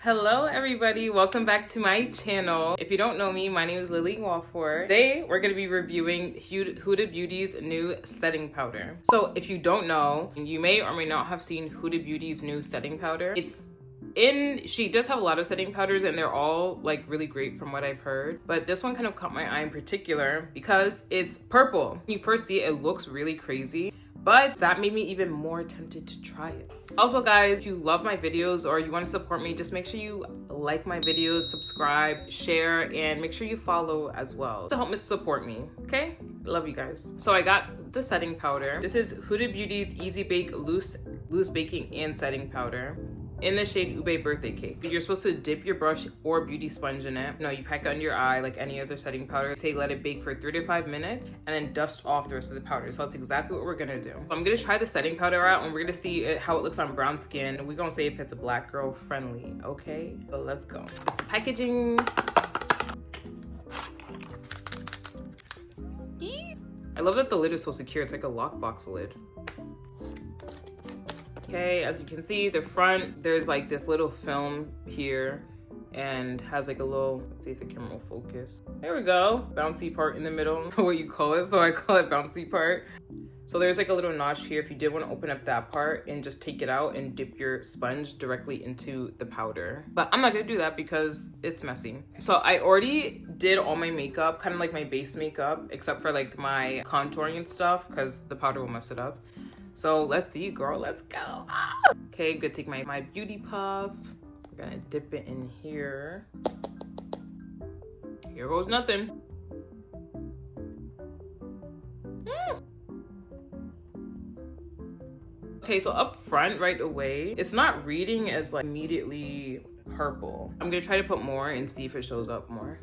Hello everybody, welcome back to my channel. If you don't know me, my name is Lily Walford. Today we're going to be reviewing Huda Beauty's new setting powder. So if you don't know, you may or may not have seen Huda Beauty's new setting powder. She does have a lot of setting powders and they're all like really great from what I've heard, but this one kind of caught my eye in particular because it's purple. When you first see it, it looks really crazy, but that made me even more tempted to try it. Also guys, if you love my videos or you want to support me, just make sure you like my videos, subscribe, share, and make sure you follow as well to help me support me, okay? Love you guys. So I got the setting powder. This is Huda Beauty's Easy Bake Loose Baking and Setting Powder in the shade Ube Birthday Cake. You're supposed to dip your brush or beauty sponge in it. No, you pack it under your eye like any other setting powder. Say let it bake for 3 to 5 minutes and then dust off the rest of the powder. So that's exactly what we're gonna do. So I'm gonna try the setting powder out and we're gonna see how it looks on brown skin. We're gonna say if it's a black girl friendly, okay? So let's go. This is packaging. I love that the lid is so secure. It's like a lockbox lid. Okay, as you can see, the front, there's like this little film here and has like a little, let's see if the camera will focus. There we go, bouncy part in the middle, what you call it, so I call it bouncy part. So there's like a little notch here if you did want to open up that part and just take it out and dip your sponge directly into the powder. But I'm not gonna do that because it's messy. So I already did all my makeup, kind of like my base makeup, except for like my contouring and stuff because the powder will mess it up. So let's see, girl, let's go. Ah! Okay, I'm gonna take my beauty puff. We're gonna dip it in here. Here goes nothing. Okay, so up front right away, it's not reading as like immediately purple. I'm gonna try to put more and see if it shows up more.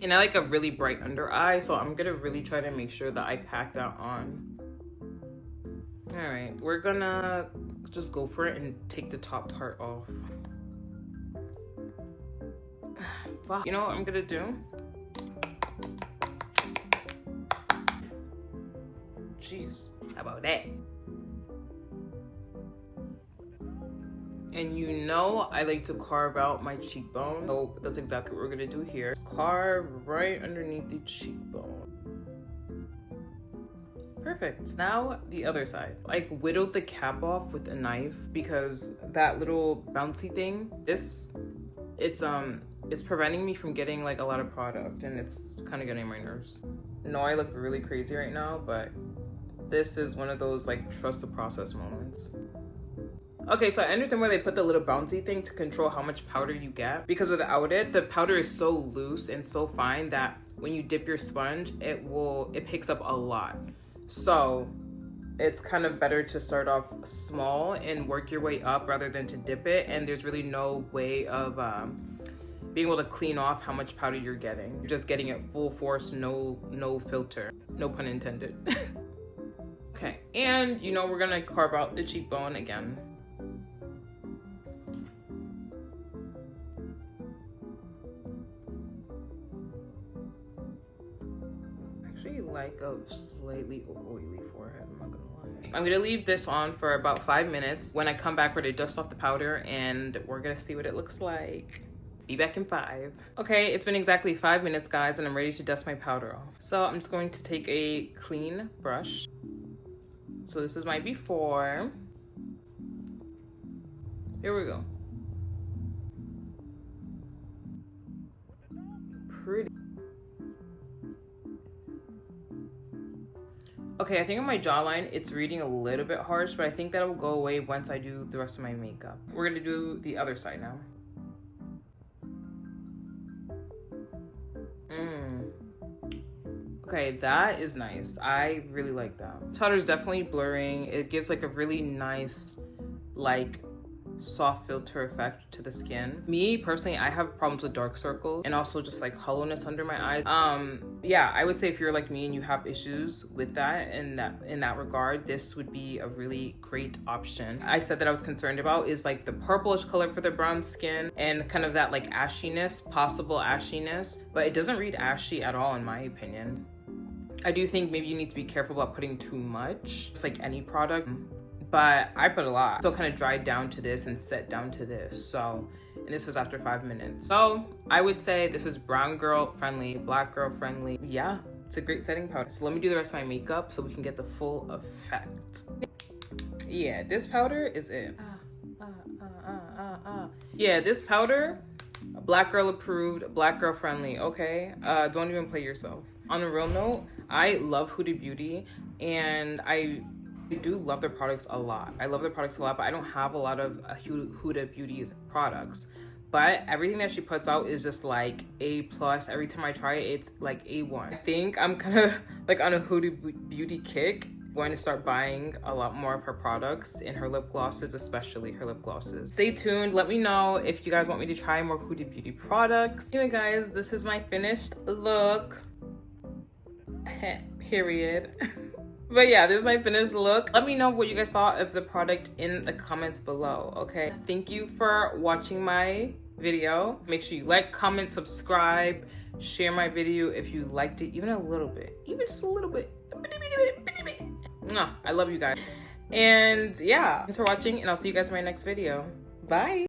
And I like a really bright under eye, so I'm gonna really try to make sure that I pack that on. All right, we're gonna just go for it and take the top part off. Fuck. You know what I'm gonna do? Jeez, how about that? And you know I like to carve out my cheekbone, so that's exactly what we're gonna do here. Carve right underneath the cheekbone. Perfect. Now the other side. I whittled the cap off with a knife because that little bouncy thing, it's preventing me from getting like a lot of product and it's kind of getting my nerves. No, I look really crazy right now, but this is one of those like trust the process moments. Okay, so I understand why they put the little bouncy thing to control how much powder you get, because without it, the powder is so loose and so fine that when you dip your sponge, it picks up a lot. So it's kind of better to start off small and work your way up rather than to dip it. And there's really no way of being able to clean off how much powder you're getting. You're just getting it full force, no filter, no pun intended. Okay, and you know we're gonna carve out the cheekbone again. Like a slightly oily forehead, I'm not gonna lie. I'm gonna leave this on for about 5 minutes. When I come back, we're gonna dust off the powder and we're gonna see what it looks like. Be back in 5. Okay, it's been exactly 5 minutes, guys, and I'm ready to dust my powder off. So I'm just going to take a clean brush. So this is my before. Here we go. Pretty. Okay, I think on my jawline, it's reading a little bit harsh, but I think that'll go away once I do the rest of my makeup. We're gonna do the other side now. Okay, that is nice. I really like that. This powder is definitely blurring. It gives like a really nice, like, soft filter effect to the skin. Me personally, I have problems with dark circles and also just like hollowness under my eyes. Yeah, I would say if you're like me and you have issues with that in that regard, this would be a really great option. I said that I was concerned about is like the purplish color for the brown skin and kind of that like ashiness, possible ashiness, but it doesn't read ashy at all in my opinion. I do think maybe you need to be careful about putting too much, just like any product. But I put a lot. So kind of dried down to this and set down to this. So and this was after 5 minutes. So I would say this is brown girl friendly, black girl friendly. Yeah, it's a great setting powder. So let me do the rest of my makeup so we can get the full effect. Yeah, this powder is it. Yeah, this powder, black girl approved, black girl friendly, okay? Don't even play yourself. On a real note, I love Huda Beauty, and I do love their products a lot. I love their products a lot, but I don't have a lot of Huda Beauty's products. But everything that she puts out is just like A+. Every time I try it, it's like A1. I think I'm kind of like on a Huda Beauty kick. I'm going to start buying a lot more of her products and her lip glosses, especially her lip glosses. Stay tuned. Let me know if you guys want me to try more Huda Beauty products. Anyway, guys, this is my finished look. Period. But yeah, this is my finished look. Let me know what you guys thought of the product in the comments below, okay? Thank you for watching my video. Make sure you like, comment, subscribe, share my video if you liked it even a little bit. Even just a little bit. I love you guys. And yeah, thanks for watching, and I'll see you guys in my next video. Bye.